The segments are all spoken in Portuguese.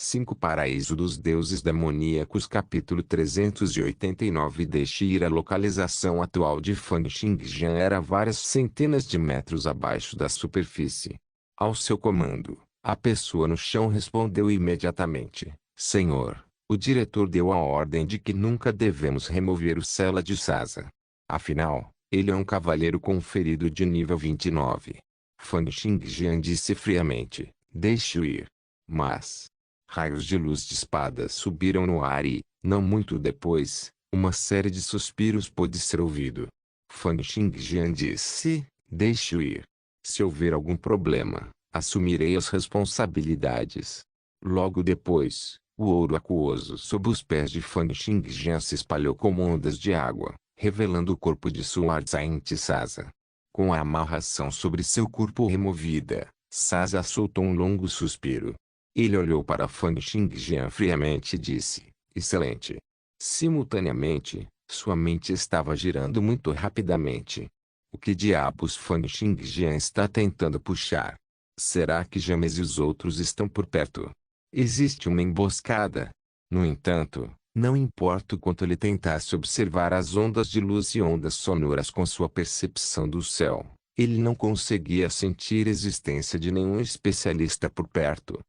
5 Paraíso dos Deuses Demoníacos Capítulo 389 Deixe ir. A localização atual de Fan Xingjian era várias centenas de metros abaixo da superfície. Ao seu comando, a pessoa no chão respondeu imediatamente: Senhor, o diretor deu a ordem de que nunca devemos remover o Cela de Sasa. Afinal, ele é um cavaleiro conferido de nível 29. Fan Xingjian disse friamente: Deixe-o ir. Mas raios de luz de espada subiram no ar e, não muito depois, uma série de suspiros pôde ser ouvido. Fan Xingjian disse: Deixe-o ir. Se houver algum problema, assumirei as responsabilidades. Logo depois, o ouro aquoso sob os pés de Fan Xingjian se espalhou como ondas de água, revelando o corpo de Suarzaint Sasa. Com a amarração sobre seu corpo removida, Sasa soltou um longo suspiro. Ele olhou para Fan Xingjian friamente e disse: Excelente. Simultaneamente, sua mente estava girando muito rapidamente. O que diabos Fan Xingjian está tentando puxar? Será que James e os outros estão por perto? Existe uma emboscada. No entanto, não importa o quanto ele tentasse observar as ondas de luz e ondas sonoras com sua percepção do céu, ele não conseguia sentir a existência de nenhum especialista por perto.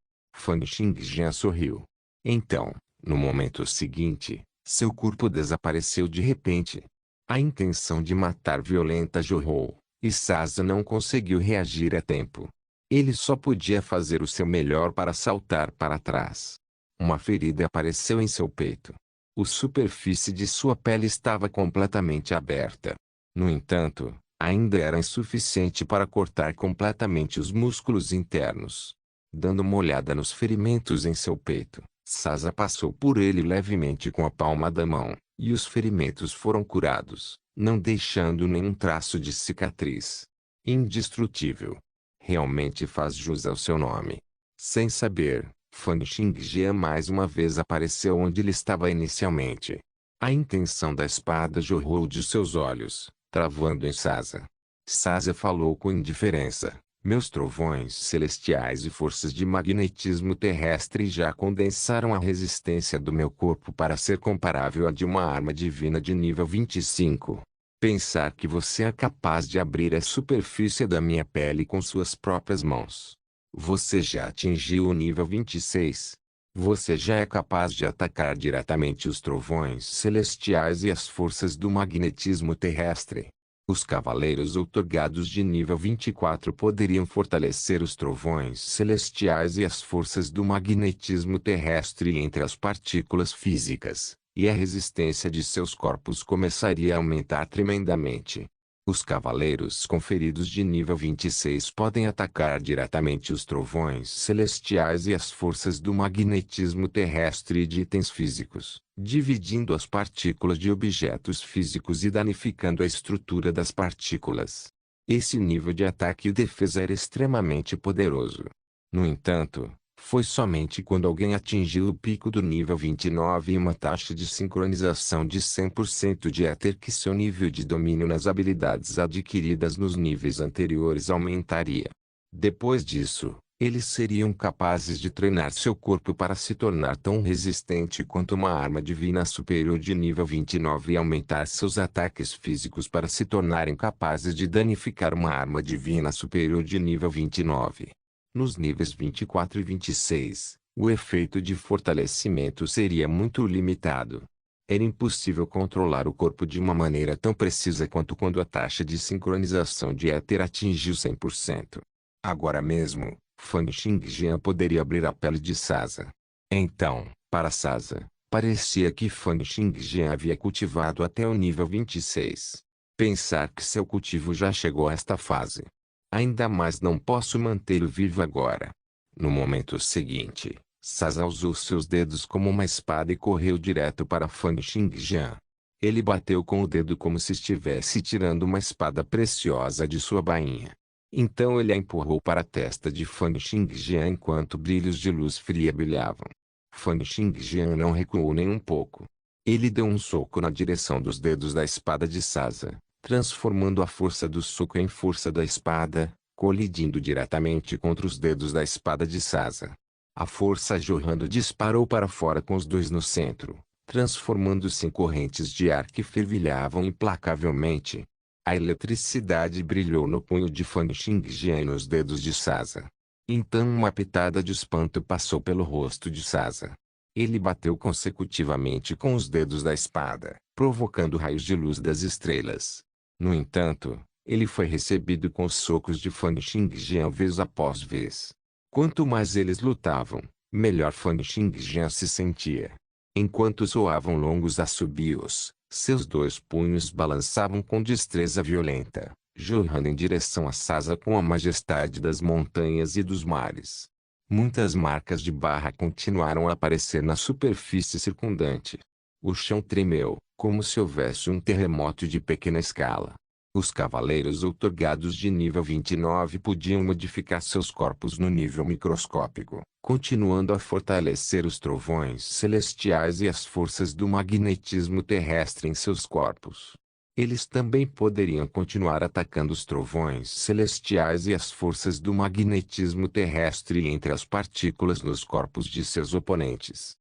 Fan Xingjian sorriu. Então, no momento seguinte, seu corpo desapareceu de repente. A intenção de matar violenta jorrou, e Sasa não conseguiu reagir a tempo. Ele só podia fazer o seu melhor para saltar para trás. Uma ferida apareceu em seu peito. A superfície de sua pele estava completamente aberta. No entanto, ainda era insuficiente para cortar completamente os músculos internos. Dando uma olhada nos ferimentos em seu peito, Sasa passou por ele levemente com a palma da mão, e os ferimentos foram curados, não deixando nenhum traço de cicatriz. Indestrutível. Realmente faz jus ao seu nome. Sem saber, Fan Xingjian mais uma vez apareceu onde ele estava inicialmente. A intenção da espada jorrou de seus olhos, travando em Sasa. Sasa falou com indiferença: Meus trovões celestiais e forças de magnetismo terrestre já condensaram a resistência do meu corpo para ser comparável à de uma arma divina de nível 25. Pensar que você é capaz de abrir a superfície da minha pele com suas próprias mãos. Você já atingiu o nível 26. Você já é capaz de atacar diretamente os trovões celestiais e as forças do magnetismo terrestre. Os cavaleiros outorgados de nível 24 poderiam fortalecer os trovões celestiais e as forças do magnetismo terrestre entre as partículas físicas, e a resistência de seus corpos começaria a aumentar tremendamente. Os cavaleiros conferidos de nível 26 podem atacar diretamente os trovões celestiais e as forças do magnetismo terrestre e de itens físicos, dividindo as partículas de objetos físicos e danificando a estrutura das partículas. Esse nível de ataque e defesa era extremamente poderoso. No entanto, foi somente quando alguém atingiu o pico do nível 29 e uma taxa de sincronização de 100% de éter que seu nível de domínio nas habilidades adquiridas nos níveis anteriores aumentaria. Depois disso, eles seriam capazes de treinar seu corpo para se tornar tão resistente quanto uma arma divina superior de nível 29 e aumentar seus ataques físicos para se tornarem capazes de danificar uma arma divina superior de nível 29. Nos níveis 24 e 26, o efeito de fortalecimento seria muito limitado. Era impossível controlar o corpo de uma maneira tão precisa quanto quando a taxa de sincronização de éter atingiu 100%. Agora mesmo, Fan Xingjian poderia abrir a pele de Sasa. Então, para Sasa, parecia que Fan Xingjian havia cultivado até o nível 26. Pensar que seu cultivo já chegou a esta fase. Ainda mais não posso mantê-lo vivo agora. No momento seguinte, Sasa usou seus dedos como uma espada e correu direto para Fan Xingjian. Ele bateu com o dedo como se estivesse tirando uma espada preciosa de sua bainha. Então ele a empurrou para a testa de Fan Xingjian enquanto brilhos de luz fria brilhavam. Fan Xingjian não recuou nem um pouco. Ele deu um soco na direção dos dedos da espada de Sasa, transformando a força do soco em força da espada, colidindo diretamente contra os dedos da espada de Sasa. A força jorrando disparou para fora com os dois no centro, transformando-se em correntes de ar que fervilhavam implacavelmente. A eletricidade brilhou no punho de Fan Xingjian e nos dedos de Sasa. Então uma pitada de espanto passou pelo rosto de Sasa. Ele bateu consecutivamente com os dedos da espada, provocando raios de luz das estrelas. No entanto, ele foi recebido com os socos de Fan Xingjian vez após vez. Quanto mais eles lutavam, melhor Fan Xingjian se sentia. Enquanto soavam longos assobios, seus dois punhos balançavam com destreza violenta, jorrando em direção a Sasa com a majestade das montanhas e dos mares. Muitas marcas de barra continuaram a aparecer na superfície circundante. O chão tremeu, como se houvesse um terremoto de pequena escala. Os cavaleiros outorgados de nível 29 podiam modificar seus corpos no nível microscópico, continuando a fortalecer os trovões celestiais e as forças do magnetismo terrestre em seus corpos. Eles também poderiam continuar atacando os trovões celestiais e as forças do magnetismo terrestre entre as partículas nos corpos de seus oponentes.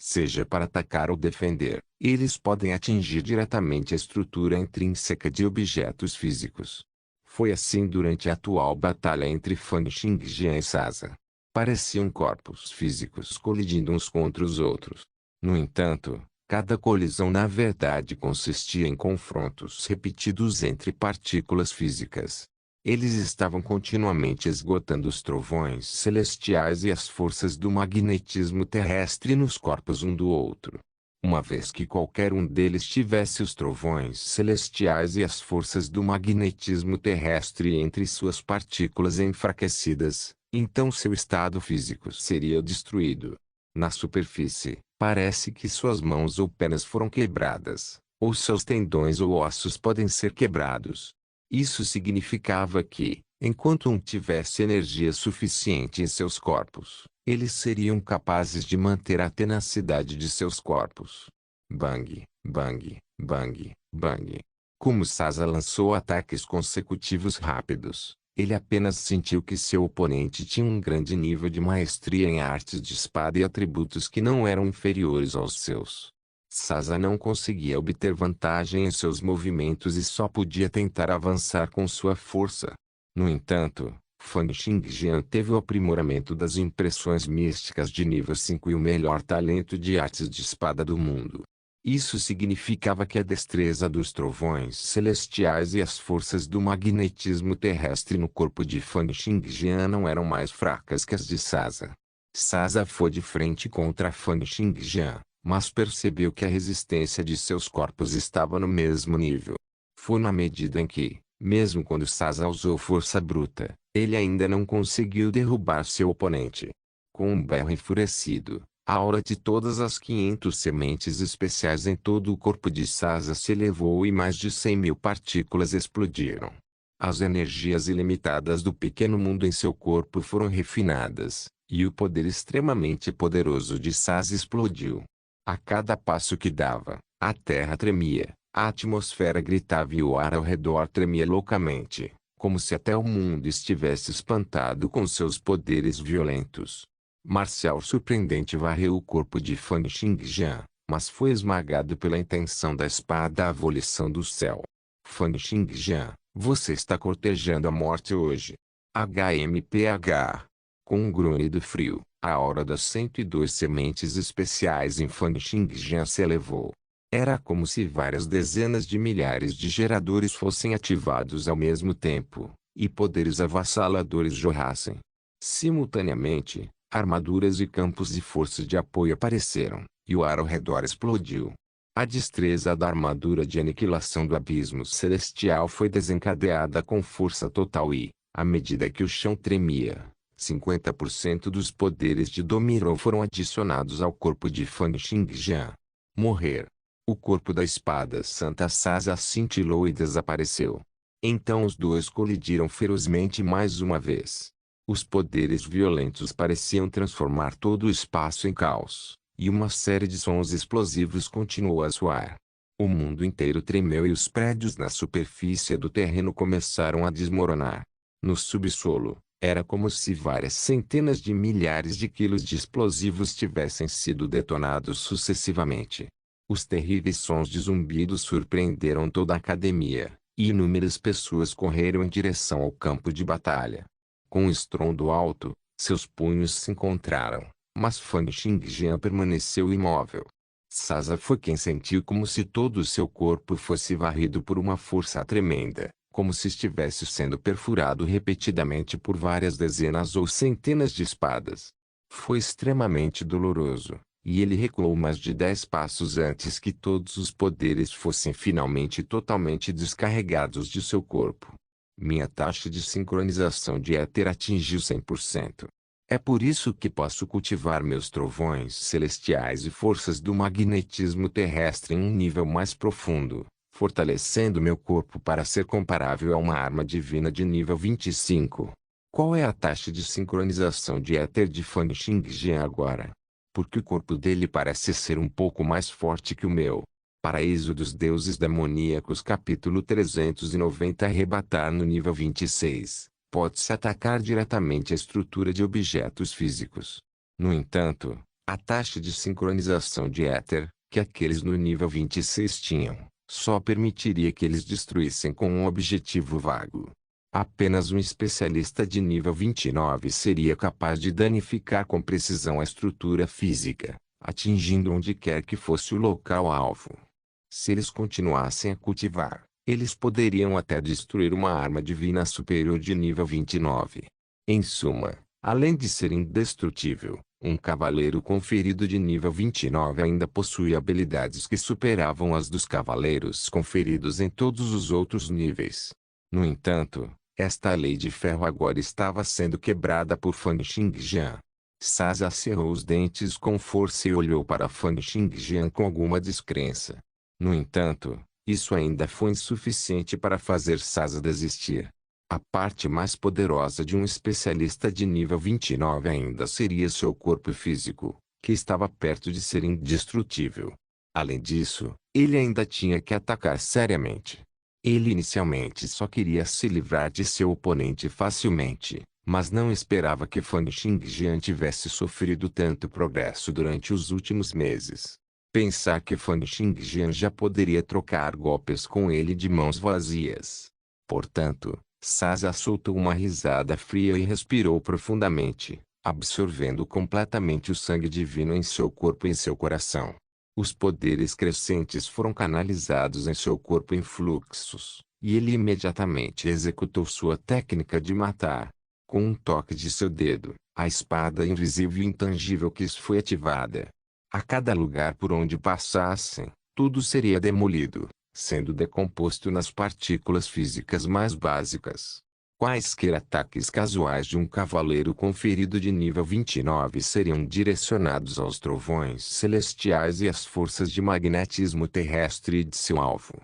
Seja para atacar ou defender, eles podem atingir diretamente a estrutura intrínseca de objetos físicos. Foi assim durante a atual batalha entre Fan Xingjian e Sasa. Pareciam corpos físicos colidindo uns contra os outros. No entanto, cada colisão na verdade consistia em confrontos repetidos entre partículas físicas. Eles estavam continuamente esgotando os trovões celestiais e as forças do magnetismo terrestre nos corpos um do outro. Uma vez que qualquer um deles tivesse os trovões celestiais e as forças do magnetismo terrestre entre suas partículas enfraquecidas, então seu estado físico seria destruído. Na superfície, parece que suas mãos ou pernas foram quebradas, ou seus tendões ou ossos podem ser quebrados. Isso significava que, enquanto um tivesse energia suficiente em seus corpos, eles seriam capazes de manter a tenacidade de seus corpos. Bang, bang, bang, bang. Como Sasa lançou ataques consecutivos rápidos, ele apenas sentiu que seu oponente tinha um grande nível de maestria em artes de espada e atributos que não eram inferiores aos seus. Sasa não conseguia obter vantagem em seus movimentos e só podia tentar avançar com sua força. No entanto, Fan Xingjian teve o aprimoramento das impressões místicas de nível 5 e o melhor talento de artes de espada do mundo. Isso significava que a destreza dos trovões celestiais e as forças do magnetismo terrestre no corpo de Fan Xingjian não eram mais fracas que as de Sasa. Sasa foi de frente contra Fan Xingjian, mas percebeu que a resistência de seus corpos estava no mesmo nível. Foi na medida em que, mesmo quando Sasa usou força bruta, ele ainda não conseguiu derrubar seu oponente. Com um berro enfurecido, a aura de todas as 500 sementes especiais em todo o corpo de Sasa se elevou e mais de 100.000 partículas explodiram. As energias ilimitadas do pequeno mundo em seu corpo foram refinadas, e o poder extremamente poderoso de Sasa explodiu. A cada passo que dava, a terra tremia, a atmosfera gritava e o ar ao redor tremia loucamente, como se até o mundo estivesse espantado com seus poderes violentos. Marcial surpreendente varreu o corpo de Fan Xingjian, mas foi esmagado pela intenção da espada à volição do céu. Fan Xingjian, você está cortejando a morte hoje. HMPH. Com um grunhido frio, a aura das 102 sementes especiais em Fan Xingjian se elevou. Era como se várias dezenas de milhares de geradores fossem ativados ao mesmo tempo, e poderes avassaladores jorrassem. Simultaneamente, armaduras e campos de força de apoio apareceram, e o ar ao redor explodiu. A destreza da armadura de aniquilação do abismo celestial foi desencadeada com força total e, à medida que o chão tremia, 50% dos poderes de Domiro foram adicionados ao corpo de Fan Xingjian. Morrer. O corpo da espada Santa Sasa cintilou e desapareceu. Então os dois colidiram ferozmente mais uma vez. Os poderes violentos pareciam transformar todo o espaço em caos, e uma série de sons explosivos continuou a soar. O mundo inteiro tremeu e os prédios na superfície do terreno começaram a desmoronar. No subsolo, Era como se várias centenas de milhares de quilos de explosivos tivessem sido detonados sucessivamente. Os terríveis sons de zumbido surpreenderam toda a academia, e inúmeras pessoas correram em direção ao campo de batalha. Com um estrondo alto, seus punhos se encontraram, mas Fan Xingjian permaneceu imóvel. Sasa foi quem sentiu como se todo o seu corpo fosse varrido por uma força tremenda, como se estivesse sendo perfurado repetidamente por várias dezenas ou centenas de espadas. Foi extremamente doloroso, e ele recuou mais de 10 passos antes que todos os poderes fossem finalmente totalmente descarregados de seu corpo. Minha taxa de sincronização de éter atingiu 100%. É por isso que posso cultivar meus trovões celestiais e forças do magnetismo terrestre em um nível mais profundo, fortalecendo meu corpo para ser comparável a uma arma divina de nível 25. Qual é a taxa de sincronização de éter de Fan Xingjian agora? Porque o corpo dele parece ser um pouco mais forte que o meu. Paraíso dos Deuses Demoníacos capítulo 390 Arrebatar no nível 26. Pode-se atacar diretamente a estrutura de objetos físicos. No entanto, a taxa de sincronização de éter, que aqueles no nível 26 tinham, só permitiria que eles destruíssem com um objetivo vago. Apenas um especialista de nível 29 seria capaz de danificar com precisão a estrutura física, atingindo onde quer que fosse o local-alvo. Se eles continuassem a cultivar, eles poderiam até destruir uma arma divina superior de nível 29. Em suma, além de ser indestrutível, um cavaleiro conferido de nível 29 ainda possui habilidades que superavam as dos cavaleiros conferidos em todos os outros níveis. No entanto, esta lei de ferro agora estava sendo quebrada por Fan Xingjian. Sasa cerrou os dentes com força e olhou para Fan Xingjian com alguma descrença. No entanto, isso ainda foi insuficiente para fazer Sasa desistir. A parte mais poderosa de um especialista de nível 29 ainda seria seu corpo físico, que estava perto de ser indestrutível. Além disso, ele ainda tinha que atacar seriamente. Ele inicialmente só queria se livrar de seu oponente facilmente, mas não esperava que Fan Xingjian tivesse sofrido tanto progresso durante os últimos meses. Pensar que Fan Xingjian já poderia trocar golpes com ele de mãos vazias. Portanto, Sasa soltou uma risada fria e respirou profundamente, absorvendo completamente o sangue divino em seu corpo e em seu coração. Os poderes crescentes foram canalizados em seu corpo em fluxos, e ele imediatamente executou sua técnica de matar. Com um toque de seu dedo, a espada invisível e intangível que foi ativada. A cada lugar por onde passassem, tudo seria demolido, sendo decomposto nas partículas físicas mais básicas. Quaisquer ataques casuais de um cavaleiro conferido de nível 29 seriam direcionados aos trovões celestiais e às forças de magnetismo terrestre de seu alvo.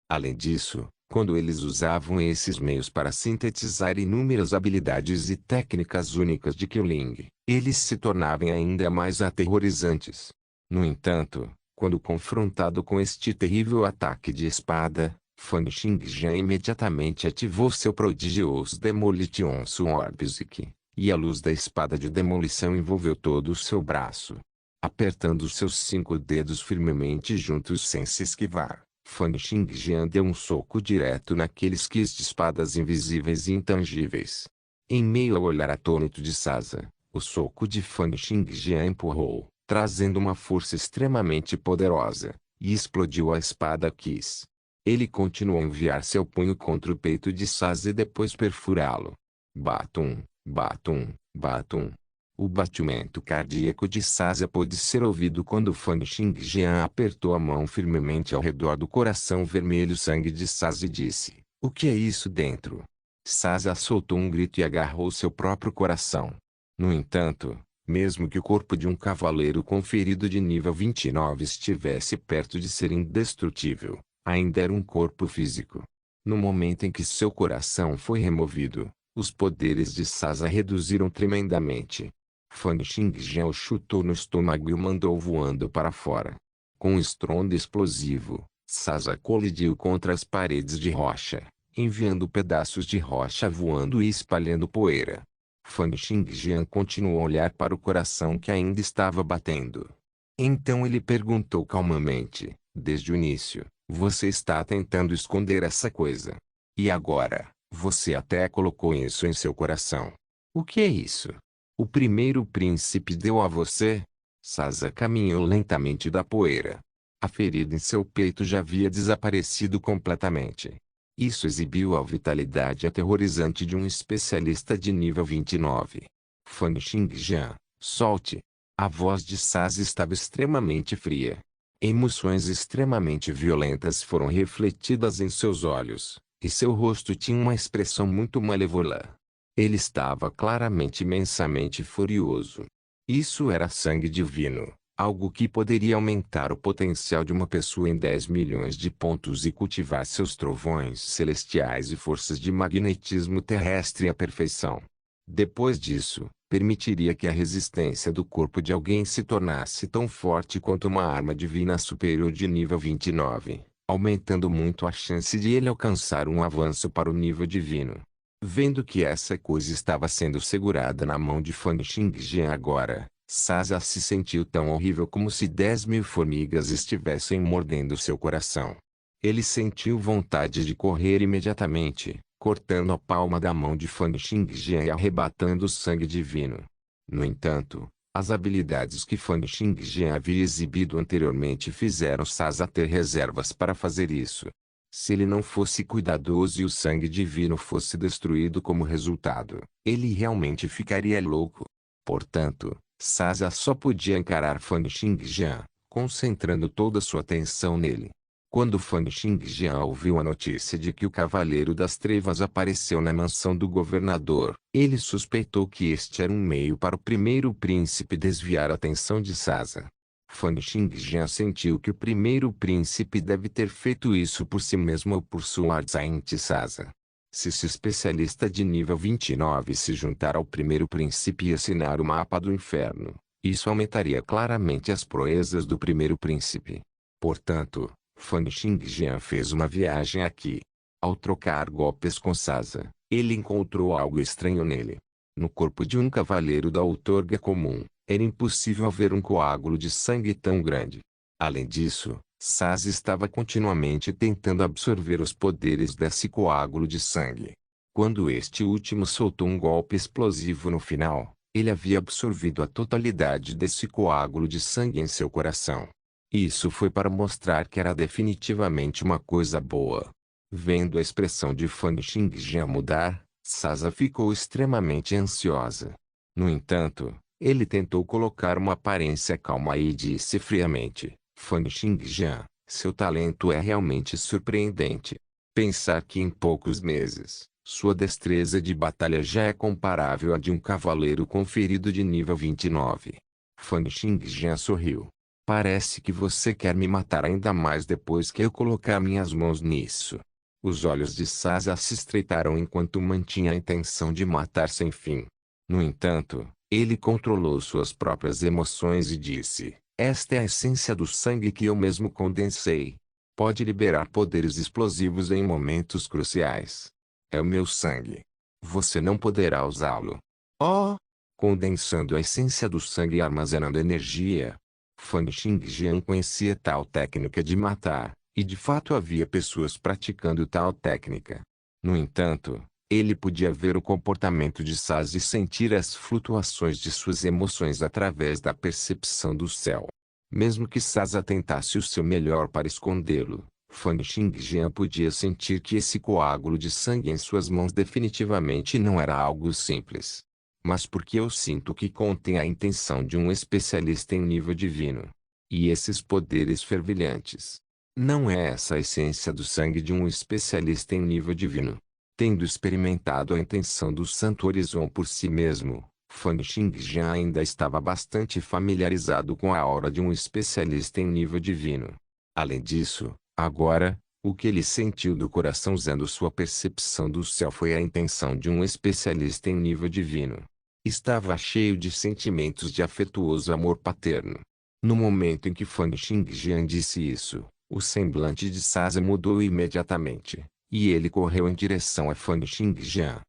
Além disso, quando eles usavam esses meios para sintetizar inúmeras habilidades e técnicas únicas de Qiling, eles se tornavam ainda mais aterrorizantes. No entanto, quando confrontado com este terrível ataque de espada, Fan Xingjian imediatamente ativou seu prodigioso Demolition Sword Physique, e a luz da espada de demolição envolveu todo o seu braço. Apertando seus 5 dedos firmemente juntos sem se esquivar, Fan Xingjian deu um soco direto naqueles quis de espadas invisíveis e intangíveis. Em meio ao olhar atônito de Sasa, o soco de Fan Xingjian empurrou, trazendo uma força extremamente poderosa, e explodiu a espada Kiss. Ele continuou a enviar seu punho contra o peito de Sasa e depois perfurá-lo. Batum, batum, batum. O batimento cardíaco de Sasa pôde ser ouvido quando Fan Xingjian apertou a mão firmemente ao redor do coração vermelho sangue de Sasa e disse: "O que é isso dentro?" Sasa soltou um grito e agarrou seu próprio coração. No entanto, mesmo que o corpo de um cavaleiro conferido de nível 29 estivesse perto de ser indestrutível, ainda era um corpo físico. No momento em que seu coração foi removido, os poderes de Sasa reduziram tremendamente. Fan Xingjian o chutou no estômago e o mandou voando para fora. Com um estrondo explosivo, Sasa colidiu contra as paredes de rocha, enviando pedaços de rocha voando e espalhando poeira. Fan Xingjian continuou a olhar para o coração que ainda estava batendo. Então ele perguntou calmamente, desde o início, você está tentando esconder essa coisa. E agora, você até colocou isso em seu coração. O que é isso? O primeiro príncipe deu a você? Sasa caminhou lentamente da poeira. A ferida em seu peito já havia desaparecido completamente. Isso exibiu a vitalidade aterrorizante de um especialista de nível 29. Fan Xingjian, solte. A voz de Sasa estava extremamente fria. Emoções extremamente violentas foram refletidas em seus olhos, e seu rosto tinha uma expressão muito malévola. Ele estava claramente imensamente furioso. Isso era sangue divino, algo que poderia aumentar o potencial de uma pessoa em 10 milhões de pontos e cultivar seus trovões celestiais e forças de magnetismo terrestre à perfeição. Depois disso, permitiria que a resistência do corpo de alguém se tornasse tão forte quanto uma arma divina superior de nível 29, aumentando muito a chance de ele alcançar um avanço para o nível divino. Vendo que essa coisa estava sendo segurada na mão de Fan Xingjian agora, Sasa se sentiu tão horrível como se 10.000 formigas estivessem mordendo seu coração. Ele sentiu vontade de correr imediatamente, cortando a palma da mão de Fan Xingjian e arrebatando o sangue divino. No entanto, as habilidades que Fan Xingjian havia exibido anteriormente fizeram Sasa ter reservas para fazer isso. Se ele não fosse cuidadoso e o sangue divino fosse destruído como resultado, ele realmente ficaria louco. Portanto, Sasa só podia encarar Fan Xingjian, concentrando toda sua atenção nele. Quando Fan Xingjian ouviu a notícia de que o Cavaleiro das Trevas apareceu na mansão do governador, ele suspeitou que este era um meio para o primeiro príncipe desviar a atenção de Sasa. Fan Xingjian sentiu que o primeiro príncipe deve ter feito isso por si mesmo ou por sua Arzainte Sasa. Se esse especialista de nível 29 se juntar ao primeiro príncipe e assinar o mapa do inferno, isso aumentaria claramente as proezas do primeiro príncipe. Portanto, Fan Xingjian fez uma viagem aqui. Ao trocar golpes com Sasa, ele encontrou algo estranho nele. No corpo de um cavaleiro da outorga comum, era impossível haver um coágulo de sangue tão grande. Além disso, Sasa estava continuamente tentando absorver os poderes desse coágulo de sangue. Quando este último soltou um golpe explosivo no final, ele havia absorvido a totalidade desse coágulo de sangue em seu coração. Isso foi para mostrar que era definitivamente uma coisa boa. Vendo a expressão de Fan Xingjian mudar, Sasa ficou extremamente ansiosa. No entanto, ele tentou colocar uma aparência calma e disse friamente, Fan Xingjian, seu talento é realmente surpreendente. Pensar que em poucos meses, sua destreza de batalha já é comparável à de um cavaleiro conferido de nível 29. Fan Xingjian sorriu. Parece que você quer me matar ainda mais depois que eu colocar minhas mãos nisso. Os olhos de Sasa se estreitaram enquanto mantinha a intenção de matar sem fim. No entanto, ele controlou suas próprias emoções e disse, esta é a essência do sangue que eu mesmo condensei. Pode liberar poderes explosivos em momentos cruciais. É o meu sangue. Você não poderá usá-lo. Oh! Condensando a essência do sangue e armazenando energia. Fan Xingjian conhecia tal técnica de matar, e de fato havia pessoas praticando tal técnica. No entanto, ele podia ver o comportamento de Sasa e sentir as flutuações de suas emoções através da percepção do céu. Mesmo que Sasa tentasse o seu melhor para escondê-lo, Fan Xingjian podia sentir que esse coágulo de sangue em suas mãos definitivamente não era algo simples. Mas porque eu sinto que contém a intenção de um especialista em nível divino. E esses poderes fervilhantes. Não é essa a essência do sangue de um especialista em nível divino. Tendo experimentado a intenção do Santo Horizon por si mesmo, Fan Xingjian ainda estava bastante familiarizado com a aura de um especialista em nível divino. Além disso, agora, o que ele sentiu do coração usando sua percepção do céu foi a intenção de um especialista em nível divino. Estava cheio de sentimentos de afetuoso amor paterno. No momento em que Fan Xingjian disse isso, o semblante de Sasa mudou imediatamente, e ele correu em direção a Fan Xingjian.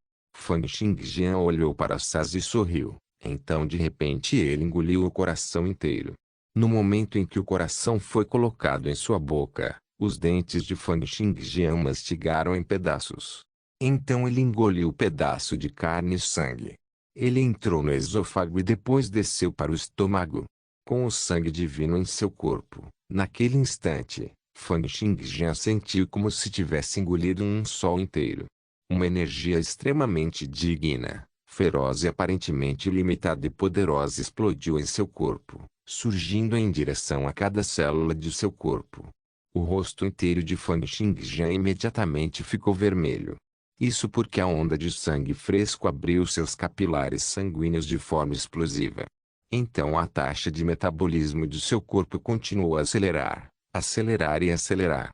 Fan Xingjian olhou para Saz e sorriu. Então de repente ele engoliu o coração inteiro. No momento em que o coração foi colocado em sua boca, os dentes de Fan Xingjian mastigaram em pedaços. Então ele engoliu o pedaço de carne e sangue. Ele entrou no esôfago e depois desceu para o estômago. Com o sangue divino em seu corpo, naquele instante, Fan Xingjian sentiu como se tivesse engolido um sol inteiro. Uma energia extremamente digna, feroz e aparentemente ilimitada e poderosa explodiu em seu corpo, surgindo em direção a cada célula de seu corpo. O rosto inteiro de Fan Xingjian imediatamente ficou vermelho. Isso porque a onda de sangue fresco abriu seus capilares sanguíneos de forma explosiva. Então a taxa de metabolismo de seu corpo continuou a acelerar, acelerar e acelerar.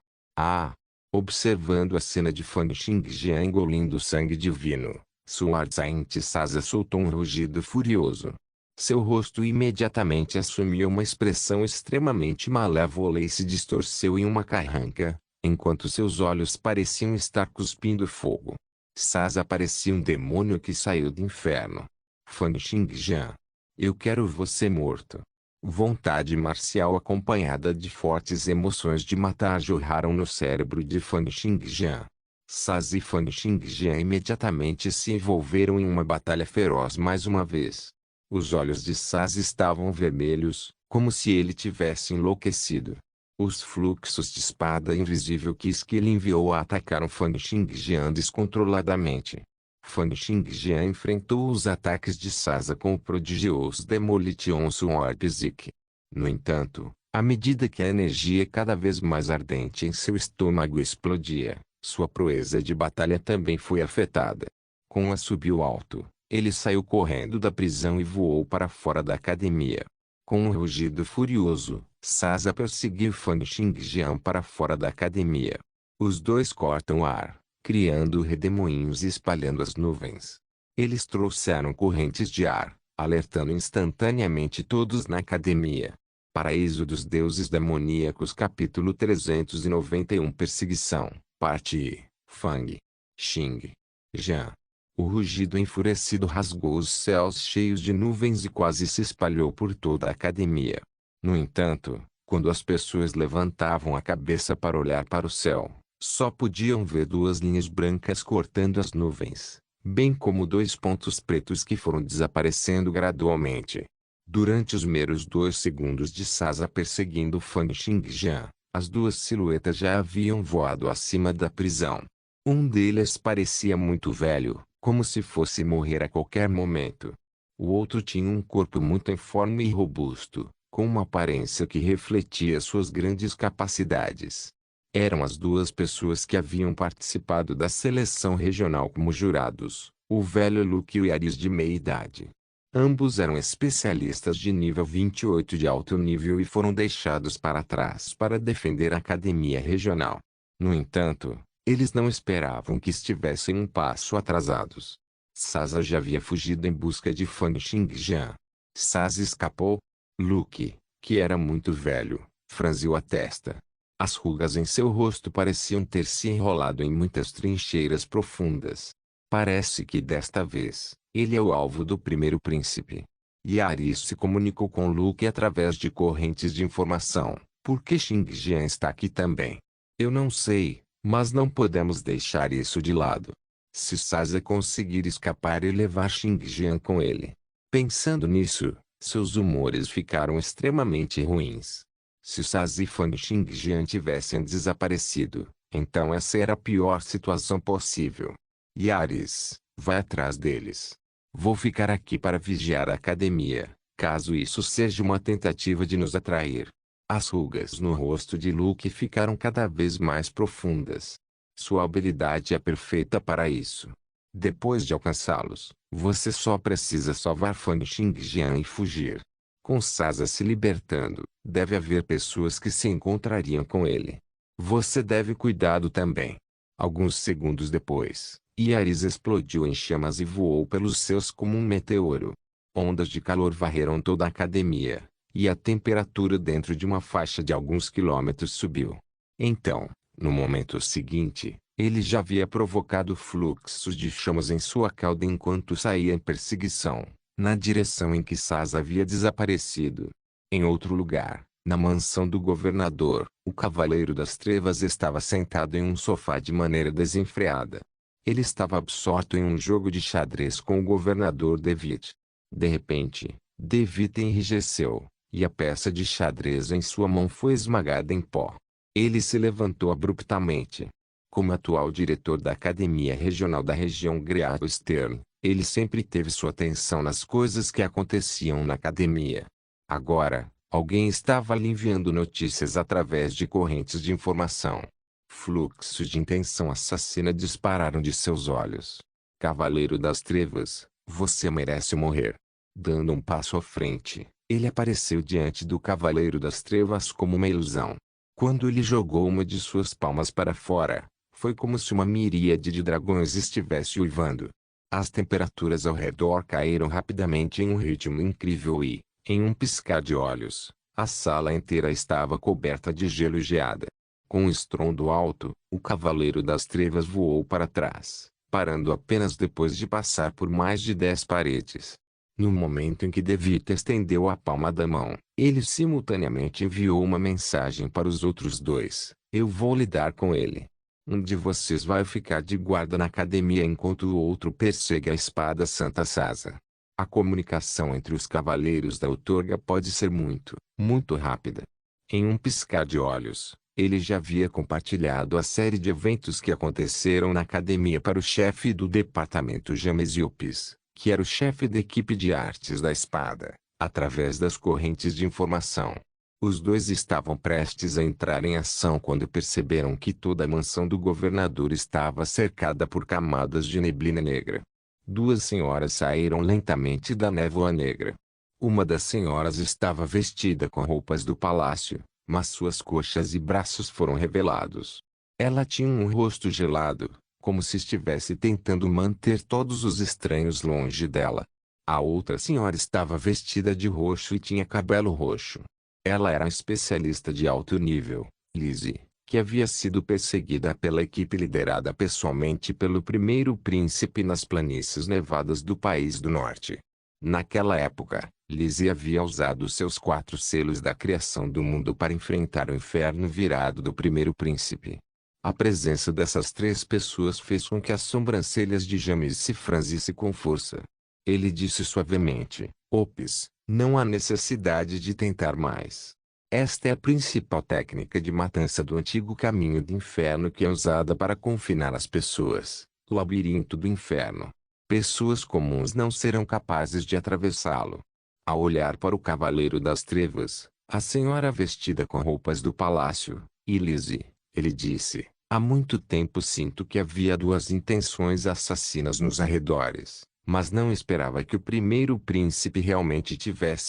Observando a cena de Fan Xingjian engolindo sangue divino, Suar Zaint Saza soltou um rugido furioso. Seu rosto imediatamente assumiu uma expressão extremamente malévola e se distorceu em uma carranca, enquanto seus olhos pareciam estar cuspindo fogo. Saza parecia um demônio que saiu do inferno. Fan Xingjian, eu quero você morto. Vontade marcial acompanhada de fortes emoções de matar jorraram no cérebro de Fan Xingjian. Saz e Fan Xingjian imediatamente se envolveram em uma batalha feroz mais uma vez. Os olhos de Saz estavam vermelhos, como se ele tivesse enlouquecido. Os fluxos de espada invisível que ele enviou atacaram Fan Xingjian descontroladamente. Fan Xingjian enfrentou os ataques de Saza com o prodigioso Demolition Sword Zik. No entanto, à medida que a energia cada vez mais ardente em seu estômago explodia, sua proeza de batalha também foi afetada. Com um assobio alto, ele saiu correndo da prisão e voou para fora da academia. Com um rugido furioso, Saza perseguiu Fan Xingjian para fora da academia. Os dois cortam o ar, criando redemoinhos e espalhando as nuvens. Eles trouxeram correntes de ar, alertando instantaneamente todos na academia. Paraíso dos Deuses Demoníacos Capítulo 391 Perseguição, Parte I, Fang Xing Jian. O rugido enfurecido rasgou os céus cheios de nuvens e quase se espalhou por toda a academia. No entanto, quando as pessoas levantavam a cabeça para olhar para o céu, só podiam ver duas linhas brancas cortando as nuvens, bem como dois pontos pretos que foram desaparecendo gradualmente. Durante os meros 2 segundos de Saza perseguindo Fan Xingjian, as duas silhuetas já haviam voado acima da prisão. Um deles parecia muito velho, como se fosse morrer a qualquer momento. O outro tinha um corpo muito informe e robusto, com uma aparência que refletia suas grandes capacidades. Eram as duas pessoas que haviam participado da seleção regional como jurados, o velho Luke e o Yaris de meia-idade. Ambos eram especialistas de nível 28 de alto nível e foram deixados para trás para defender a academia regional. No entanto, eles não esperavam que estivessem um passo atrasados. Saza já havia fugido em busca de Fan Xingjian. Saza escapou. Luke, que era muito velho, franziu a testa. As rugas em seu rosto pareciam ter se enrolado em muitas trincheiras profundas. Parece que desta vez, ele é o alvo do primeiro príncipe. Yaris se comunicou com Luke através de correntes de informação. Por que Xingjian está aqui também? Eu não sei, mas não podemos deixar isso de lado. Se Saza conseguir escapar e levar Xingjian com ele. Pensando nisso, seus humores ficaram extremamente ruins. Se Saza e Fan Xingjian tivessem desaparecido, então essa era a pior situação possível. Yaris, vai atrás deles. Vou ficar aqui para vigiar a academia, caso isso seja uma tentativa de nos atrair. As rugas no rosto de Luke ficaram cada vez mais profundas. Sua habilidade é perfeita para isso. Depois de alcançá-los, você só precisa salvar Fan Xingjian e fugir. Com Saza se libertando, deve haver pessoas que se encontrariam com ele. Você deve cuidado também. Alguns segundos depois, Yaris explodiu em chamas e voou pelos céus como um meteoro. Ondas de calor varreram toda a academia, e a temperatura dentro de uma faixa de alguns quilômetros subiu. Então, no momento seguinte, Ele já havia provocado fluxos de chamas em sua cauda enquanto saía em perseguição, na direção em que Saz havia desaparecido. Em outro lugar, na mansão do governador, o Cavaleiro das Trevas estava sentado em um sofá de maneira desenfreada. Ele estava absorto em um jogo de xadrez com o governador David. De repente, David enrijeceu, e a peça de xadrez em sua mão foi esmagada em pó. Ele se levantou abruptamente. Como atual diretor da Academia Regional da região Great Eastern, ele sempre teve sua atenção nas coisas que aconteciam na academia. Agora, alguém estava lhe enviando notícias através de correntes de informação. Fluxos de intenção assassina dispararam de seus olhos. Cavaleiro das Trevas, você merece morrer. Dando um passo à frente, ele apareceu diante do Cavaleiro das Trevas como uma ilusão. Quando ele jogou uma de suas palmas para fora, foi como se uma miríade de dragões estivesse uivando. As temperaturas ao redor caíram rapidamente em um ritmo incrível e, em um piscar de olhos, a sala inteira estava coberta de gelo e geada. Com um estrondo alto, o Cavaleiro das Trevas voou para trás, parando apenas depois de passar por mais de 10 paredes. No momento em que David estendeu a palma da mão, ele simultaneamente enviou uma mensagem para os outros dois: eu vou lidar com ele. Um de vocês vai ficar de guarda na academia enquanto o outro persegue a espada Santa Sasa. A comunicação entre os cavaleiros da outorga pode ser muito rápida. Em um piscar de olhos, ele já havia compartilhado a série de eventos que aconteceram na academia para o chefe do departamento James, que era o chefe da equipe de artes da espada, através das correntes de informação. Os dois estavam prestes a entrar em ação quando perceberam que toda a mansão do governador estava cercada por camadas de neblina negra. Duas senhoras saíram lentamente da névoa negra. Uma das senhoras estava vestida com roupas do palácio, mas suas coxas e braços foram revelados. Ela tinha um rosto gelado, como se estivesse tentando manter todos os estranhos longe dela. A outra senhora estava vestida de roxo e tinha cabelo roxo. Ela era especialista de alto nível, Lizzie, que havia sido perseguida pela equipe liderada pessoalmente pelo primeiro príncipe nas planícies nevadas do país do norte. Naquela época, Lizzie havia usado seus 4 selos da criação do mundo para enfrentar o inferno virado do primeiro príncipe. A presença dessas 3 pessoas fez com que as sobrancelhas de James se franzissem com força. Ele disse suavemente: Ops, não há necessidade de tentar mais. Esta é a principal técnica de matança do antigo caminho do inferno que é usada para confinar as pessoas, o labirinto do inferno. Pessoas comuns não serão capazes de atravessá-lo. Ao olhar para o Cavaleiro das Trevas, a senhora vestida com roupas do palácio, e Lizzie, ele disse: há muito tempo sinto que havia 2 intenções assassinas nos arredores. Mas não esperava que o primeiro príncipe realmente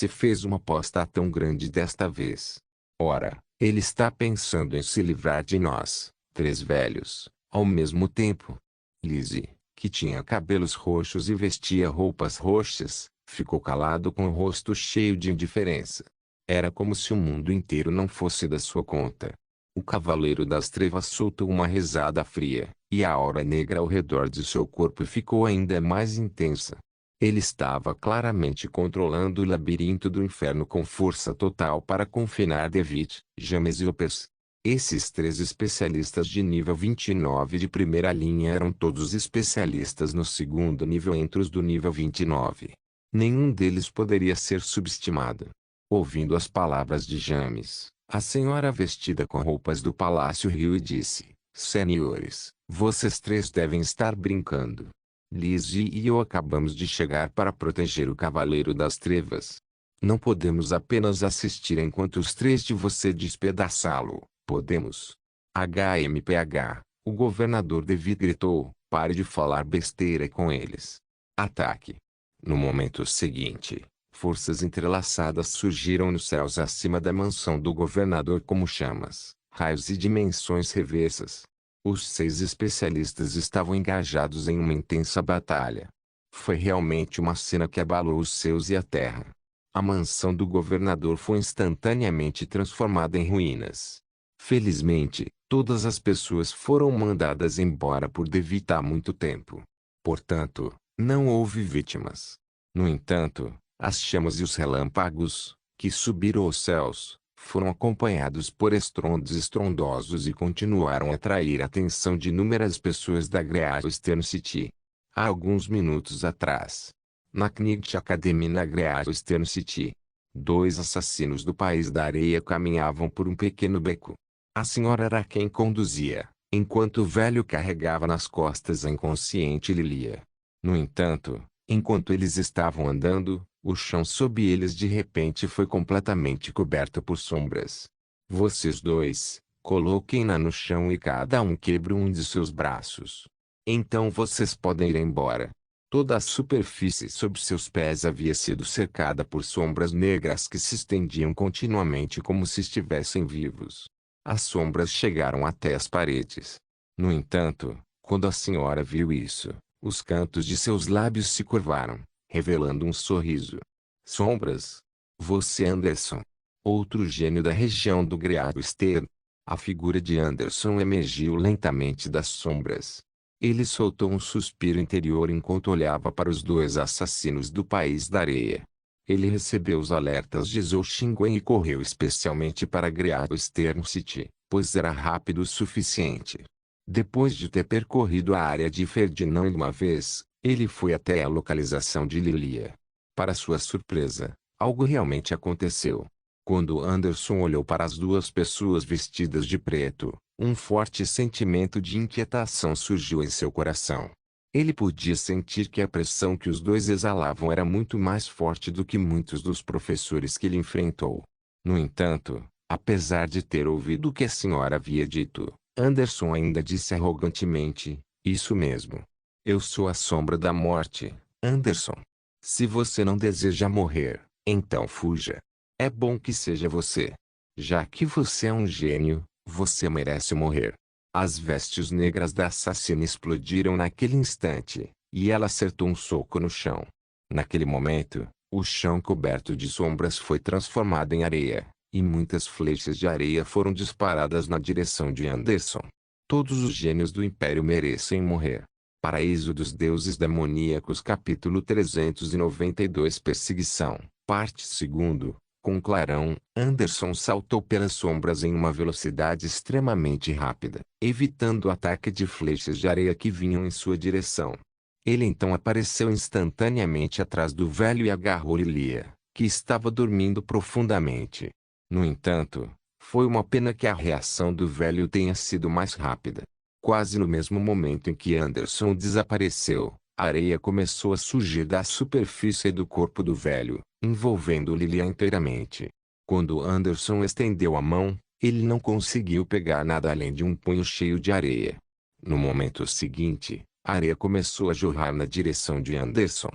fez uma aposta tão grande desta vez. Ora, ele está pensando em se livrar de nós, 3 velhos, ao mesmo tempo. Lizzie, que tinha cabelos roxos e vestia roupas roxas, ficou calado com o rosto cheio de indiferença. Era como se o mundo inteiro não fosse da sua conta. O Cavaleiro das Trevas soltou uma risada fria, e a aura negra ao redor de seu corpo ficou ainda mais intensa. Ele estava claramente controlando o labirinto do inferno com força total para confinar David, James e Opes. Esses 3 especialistas de nível 29 de primeira linha eram todos especialistas no segundo nível entre os do nível 29. Nenhum deles poderia ser subestimado. Ouvindo as palavras de James, a senhora vestida com roupas do palácio riu e disse: senhores, vocês 3 devem estar brincando. Lizzie e eu acabamos de chegar para proteger o Cavaleiro das Trevas. Não podemos apenas assistir enquanto os 3 de você despedaçá-lo, podemos? HMPH, o governador David gritou: pare de falar besteira com eles. Ataque. No momento seguinte, forças entrelaçadas surgiram nos céus acima da mansão do governador como chamas, raios e dimensões reversas. Os 6 especialistas estavam engajados em uma intensa batalha. Foi realmente uma cena que abalou os céus e a terra. A mansão do governador foi instantaneamente transformada em ruínas. Felizmente, Todas as pessoas foram mandadas embora por evitar muito tempo. Portanto, não houve vítimas. No entanto, as chamas e os relâmpagos, que subiram aos céus, foram acompanhados por estrondos estrondosos e continuaram a atrair a atenção de inúmeras pessoas da Great Eastern City. Há alguns minutos atrás, na Knight Academy na Great Eastern City, 2 assassinos do País da Areia caminhavam por um pequeno beco. A senhora era quem conduzia, enquanto o velho carregava nas costas a inconsciente Lilia. No entanto, enquanto eles estavam andando, o chão sob eles de repente foi completamente coberto por sombras. Vocês dois, coloquem-na no chão e cada um quebre um de seus braços. Então vocês podem ir embora. Toda a superfície sob seus pés havia sido cercada por sombras negras que se estendiam continuamente como se estivessem vivos. As sombras chegaram até as paredes. No entanto, quando a senhora viu isso, os cantos de seus lábios se curvaram, revelando um sorriso. Sombras? Você Anderson. Outro gênio da região do Great Eastern. A figura de Anderson emergiu lentamente das sombras. Ele soltou um suspiro interior enquanto olhava para os 2 assassinos do País da Areia. Ele recebeu os alertas de Zhou Xingwen e correu especialmente para Great Eastern City, pois era rápido o suficiente. Depois de ter percorrido a área de Ferdinand uma vez, ele foi até a localização de Lilia. Para sua surpresa, algo realmente aconteceu. Quando Anderson olhou para as 2 pessoas vestidas de preto, um forte sentimento de inquietação surgiu em seu coração. Ele podia sentir que a pressão que os 2 exalavam era muito mais forte do que muitos dos professores que ele enfrentou. No entanto, apesar de ter ouvido o que a senhora havia dito, Anderson ainda disse arrogantemente, isso mesmo. Eu sou a sombra da morte, Anderson. Se você não deseja morrer, então fuja. É bom que seja você. Já que você é um gênio, você merece morrer. As vestes negras da assassina explodiram naquele instante, e ela acertou um soco no chão. Naquele momento, o chão coberto de sombras foi transformado em areia, e muitas flechas de areia foram disparadas na direção de Anderson. Todos os gênios do Império merecem morrer. Paraíso dos Deuses Demoníacos Capítulo 392 Perseguição, Parte 2. Com clarão, Anderson saltou pelas sombras em uma velocidade extremamente rápida, evitando o ataque de flechas de areia que vinham em sua direção. Ele então apareceu instantaneamente atrás do velho e agarrou Lilia, que estava dormindo profundamente. No entanto, foi uma pena que a reação do velho tenha sido mais rápida. Quase no mesmo momento em que Anderson desapareceu, a areia começou a surgir da superfície do corpo do velho, envolvendo Lilia inteiramente. Quando Anderson estendeu a mão, ele não conseguiu pegar nada além de um punho cheio de areia. No momento seguinte, a areia começou a jorrar na direção de Anderson.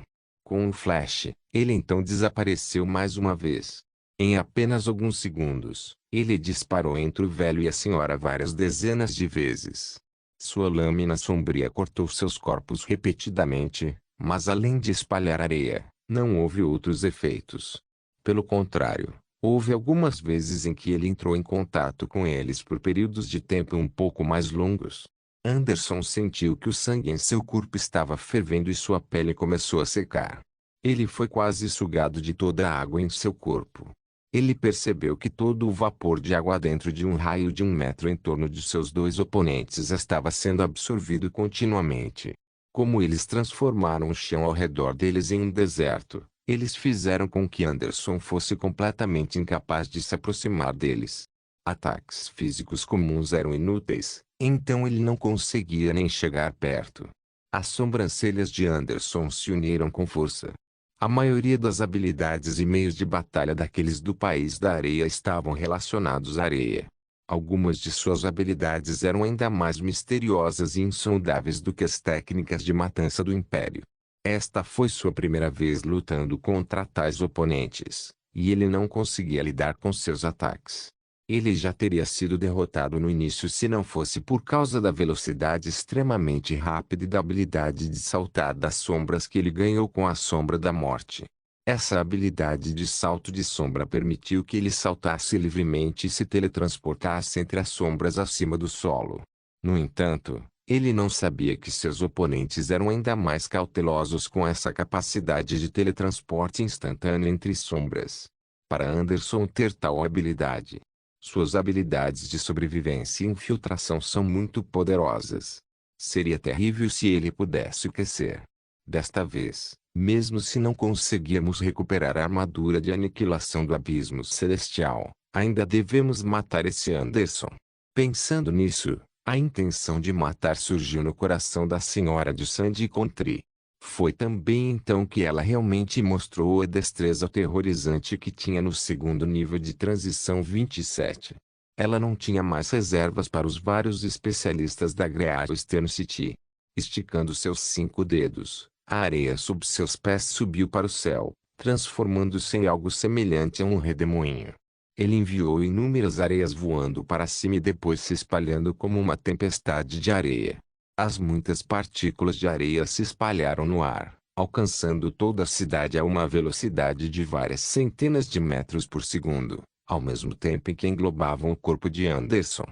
Com um flash, ele então desapareceu mais uma vez. Em apenas alguns segundos, ele disparou entre o velho e a senhora várias dezenas de vezes. Sua lâmina sombria cortou seus corpos repetidamente, mas além de espalhar areia, não houve outros efeitos. Pelo contrário, houve algumas vezes em que ele entrou em contato com eles por períodos de tempo um pouco mais longos. Anderson sentiu que o sangue em seu corpo estava fervendo e sua pele começou a secar. Ele foi quase sugado de toda a água em seu corpo. Ele percebeu que todo o vapor de água dentro de um raio de 1 metro em torno de seus 2 oponentes estava sendo absorvido continuamente. Como eles transformaram o chão ao redor deles em um deserto, eles fizeram com que Anderson fosse completamente incapaz de se aproximar deles. Ataques físicos comuns eram inúteis, então ele não conseguia nem chegar perto. As sobrancelhas de Anderson se uniram com força. A maioria das habilidades e meios de batalha daqueles do País da Areia estavam relacionados à areia. Algumas de suas habilidades eram ainda mais misteriosas e insondáveis do que as técnicas de matança do Império. Esta foi sua primeira vez lutando contra tais oponentes, e ele não conseguia lidar com seus ataques. Ele já teria sido derrotado no início se não fosse por causa da velocidade extremamente rápida e da habilidade de saltar das sombras que ele ganhou com a Sombra da Morte. Essa habilidade de salto de sombra permitiu que ele saltasse livremente e se teletransportasse entre as sombras acima do solo. No entanto, ele não sabia que seus oponentes eram ainda mais cautelosos com essa capacidade de teletransporte instantâneo entre sombras. Para Anderson ter tal habilidade, suas habilidades de sobrevivência e infiltração são muito poderosas. Seria terrível se ele pudesse aquecer. Desta vez, mesmo se não conseguirmos recuperar a armadura de aniquilação do abismo celestial, ainda devemos matar esse Anderson. Pensando nisso, a intenção de matar surgiu no coração da senhora de Sandy Country. Foi também então que ela realmente mostrou a destreza aterrorizante que tinha no segundo nível de transição 27. Ela não tinha mais reservas para os vários especialistas da Great Eastern City. Esticando seus 5 dedos, a areia sob seus pés subiu para o céu, transformando-se em algo semelhante a um redemoinho. Ele enviou inúmeras areias voando para cima e depois se espalhando como uma tempestade de areia. As muitas partículas de areia se espalharam no ar, alcançando toda a cidade a uma velocidade de várias centenas de metros por segundo, ao mesmo tempo em que englobavam o corpo de Anderson.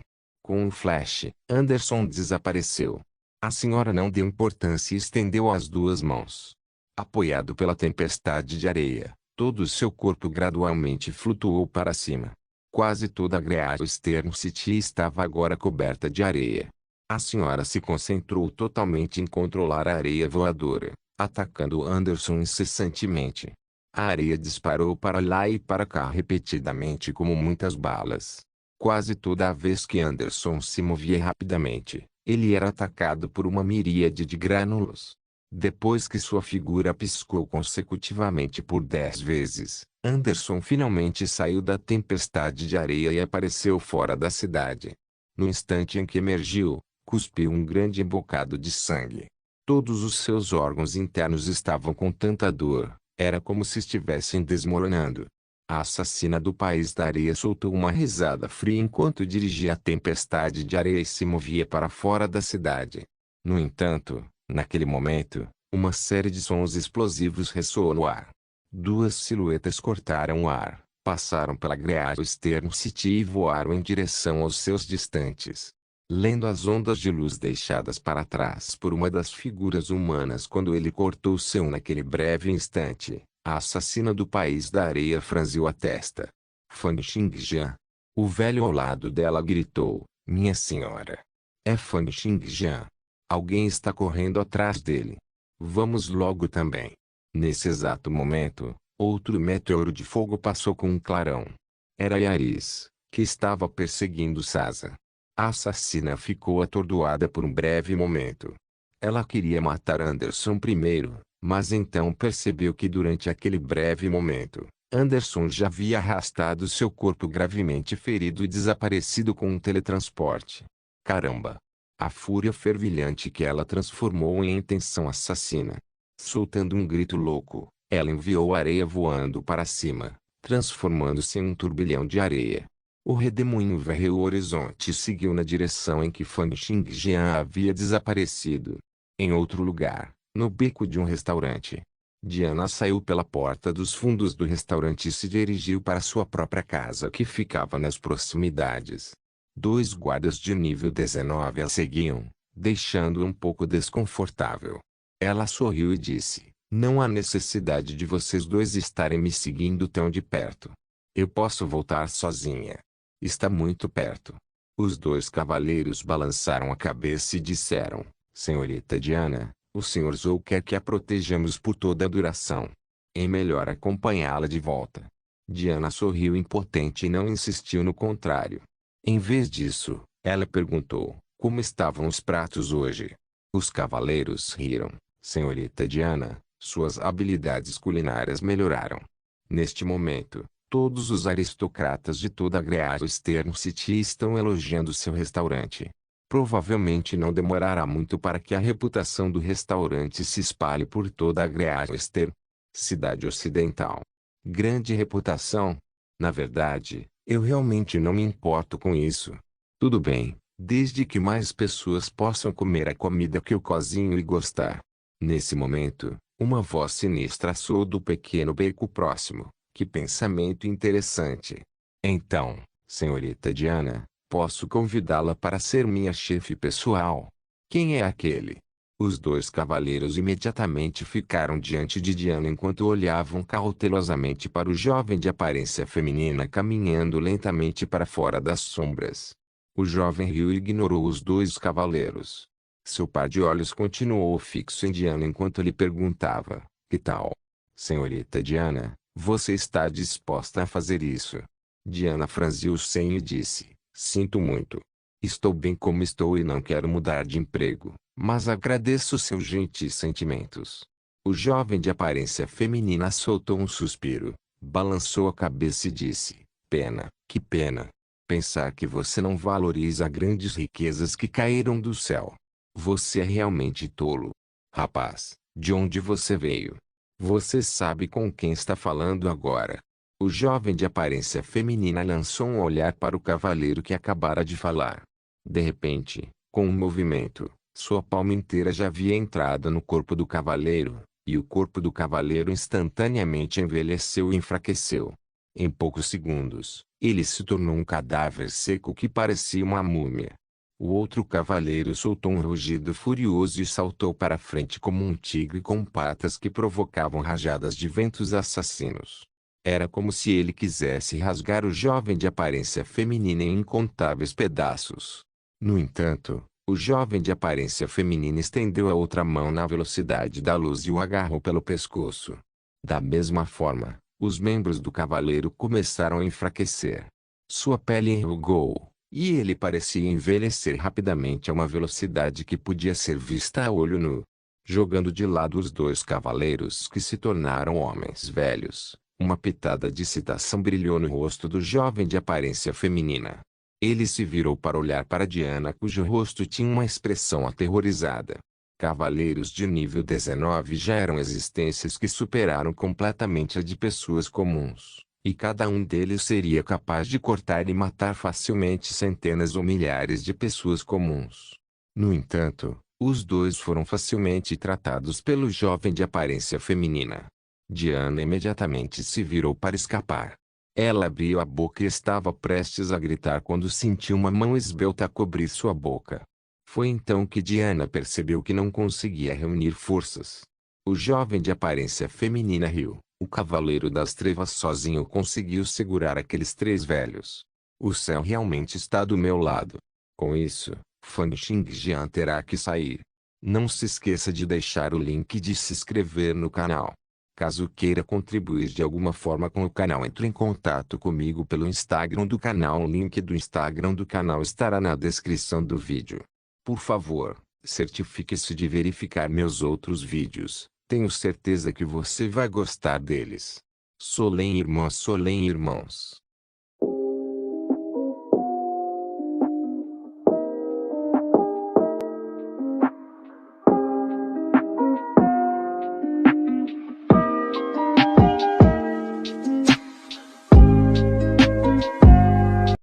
Com um flash, Anderson desapareceu. A senhora não deu importância e estendeu as 2 mãos. Apoiado pela tempestade de areia, todo o seu corpo gradualmente flutuou para cima. Quase toda a Great Eastern City estava agora coberta de areia. A senhora se concentrou totalmente em controlar a areia voadora, atacando Anderson incessantemente. A areia disparou para lá e para cá repetidamente como muitas balas. Quase toda a vez que Anderson se movia rapidamente, ele era atacado por uma miríade de grânulos. Depois que sua figura piscou consecutivamente por 10 vezes, Anderson finalmente saiu da tempestade de areia e apareceu fora da cidade. No instante em que emergiu, cuspiu um grande bocado de sangue. Todos os seus órgãos internos estavam com tanta dor, era como se estivessem desmoronando. A assassina do país da areia soltou uma risada fria enquanto dirigia a tempestade de areia e se movia para fora da cidade. No entanto, naquele momento, uma série de sons explosivos ressoou no ar. 2 silhuetas cortaram o ar, passaram pela Great Eastern City e voaram em direção aos seus distantes. Lendo as ondas de luz deixadas para trás por uma das figuras humanas quando ele cortou seu naquele breve instante, a assassina do país da areia franziu a testa. Fang Xingjian. O velho ao lado dela gritou, minha senhora. É Fang Xingjian. Alguém está correndo atrás dele. Vamos logo também. Nesse exato momento, outro meteoro de fogo passou com um clarão. Era Yaris, que estava perseguindo Sasa. A assassina ficou atordoada por um breve momento. Ela queria matar Anderson primeiro, mas então percebeu que durante aquele breve momento, Anderson já havia arrastado seu corpo gravemente ferido e desaparecido com um teletransporte. Caramba! A fúria fervilhante que ela transformou em intenção assassina. Soltando um grito louco, ela enviou areia voando para cima, transformando-se em um turbilhão de areia. O redemoinho varreu o horizonte e seguiu na direção em que Fang Xingjian havia desaparecido. Em outro lugar, no beco de um restaurante, Diana saiu pela porta dos fundos do restaurante e se dirigiu para sua própria casa que ficava nas proximidades. 2 guardas de nível 19 a seguiam, deixando-a um pouco desconfortável. Ela sorriu e disse, não há necessidade de vocês 2 estarem me seguindo tão de perto. Eu posso voltar sozinha. Está muito perto. Os 2 cavaleiros balançaram a cabeça e disseram, senhorita Diana, o senhor Zhou quer que a protejamos por toda a duração. É melhor acompanhá-la de volta. Diana sorriu impotente e não insistiu no contrário. Em vez disso, ela perguntou, como estavam os pratos hoje? Os cavaleiros riram. Senhorita Diana, suas habilidades culinárias melhoraram. Neste momento, todos os aristocratas de toda a Great Eastern City estão elogiando seu restaurante. Provavelmente não demorará muito para que a reputação do restaurante se espalhe por toda a Great Eastern Cidade Ocidental. Grande reputação? Na verdade, eu realmente não me importo com isso. Tudo bem, desde que mais pessoas possam comer a comida que eu cozinho e gostar. Nesse momento, Uma voz sinistra soou do pequeno beco próximo. Que pensamento interessante. Então, senhorita Diana, posso convidá-la para ser minha chefe pessoal? Quem é aquele? Os dois cavaleiros imediatamente ficaram diante de Diana enquanto olhavam cautelosamente para o jovem de aparência feminina caminhando lentamente para fora das sombras. O jovem riu e ignorou os dois cavaleiros. Seu par de olhos continuou fixo em Diana enquanto lhe perguntava: que tal? Senhorita Diana, você está disposta a fazer isso? Diana franziu o senho e disse: sinto muito. Estou bem como estou e não quero mudar de emprego, mas agradeço seus gentis sentimentos. O jovem de aparência feminina soltou um suspiro, balançou a cabeça e disse: pena, que pena. Pensar que você não valoriza grandes riquezas que caíram do céu. Você é realmente tolo. Rapaz, de onde você veio? Você sabe com quem está falando agora? O jovem de aparência feminina lançou um olhar para o cavaleiro que acabara de falar. De repente, com um movimento, sua palma inteira já havia entrado no corpo do cavaleiro, e o corpo do cavaleiro instantaneamente envelheceu e enfraqueceu. Em poucos segundos, ele se tornou um cadáver seco que parecia uma múmia. O outro cavaleiro soltou um rugido furioso e saltou para frente como um tigre com patas que provocavam rajadas de ventos assassinos. Era como se ele quisesse rasgar o jovem de aparência feminina em incontáveis pedaços. No entanto, o jovem de aparência feminina estendeu a outra mão na velocidade da luz e o agarrou pelo pescoço. Da mesma forma, os membros do cavaleiro começaram a enfraquecer. Sua pele enrugou, e ele parecia envelhecer rapidamente a uma velocidade que podia ser vista a olho nu. Jogando de lado os dois cavaleiros que se tornaram homens velhos, uma pitada de excitação brilhou no rosto do jovem de aparência feminina. Ele se virou para olhar para Diana, cujo rosto tinha uma expressão aterrorizada. Cavaleiros de nível 19 já eram existências que superaram completamente a de pessoas comuns, e cada um deles seria capaz de cortar e matar facilmente centenas ou milhares de pessoas comuns. No entanto, os dois foram facilmente tratados pelo jovem de aparência feminina. Diana imediatamente se virou para escapar. Ela abriu a boca e estava prestes a gritar quando sentiu uma mão esbelta cobrir sua boca. Foi então que Diana percebeu que não conseguia reunir forças. O jovem de aparência feminina riu. O Cavaleiro das Trevas sozinho conseguiu segurar aqueles três velhos. O céu realmente está do meu lado. Com isso, Fan Xingjian terá que sair. Não se esqueça de deixar o link de se inscrever no canal. Caso queira contribuir de alguma forma com o canal, entre em contato comigo pelo Instagram do canal. O link do Instagram do canal estará na descrição do vídeo. Por favor, certifique-se de verificar meus outros vídeos. Tenho certeza que você vai gostar deles. Solem irmãs, Solem irmãos.